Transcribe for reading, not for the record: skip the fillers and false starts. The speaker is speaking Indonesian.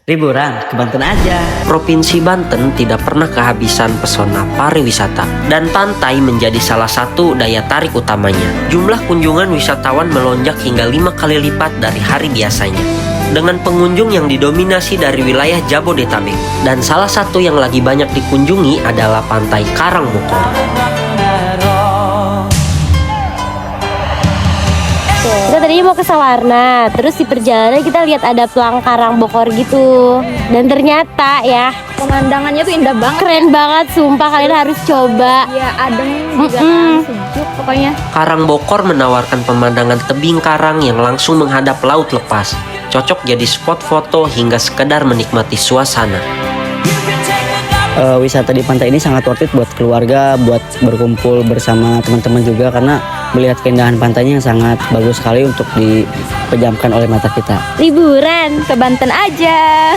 Liburan ke Banten aja. Provinsi Banten tidak pernah kehabisan pesona pariwisata dan pantai menjadi salah satu daya tarik utamanya. Jumlah kunjungan wisatawan melonjak hingga 5 kali lipat dari hari biasanya. Dengan pengunjung yang didominasi dari wilayah Jabodetabek dan salah satu yang lagi banyak dikunjungi adalah Pantai Karangbokor. Kita tadinya mau ke Sawarna, terus di perjalanan kita lihat ada pelang Karangbokor gitu. Dan ternyata ya, Pemandangannya tuh indah banget. keren banget, sumpah kalian harus coba. Ya adem juga kan, sejuk pokoknya. Karangbokor menawarkan pemandangan tebing karang yang langsung menghadap laut lepas. Cocok jadi spot foto hingga sekedar menikmati suasana. Wisata di pantai ini sangat worth it buat keluarga, buat berkumpul bersama teman-teman juga, karena melihat keindahan pantainya yang sangat bagus sekali untuk dipejamkan oleh mata kita. Liburan Ke Banten aja.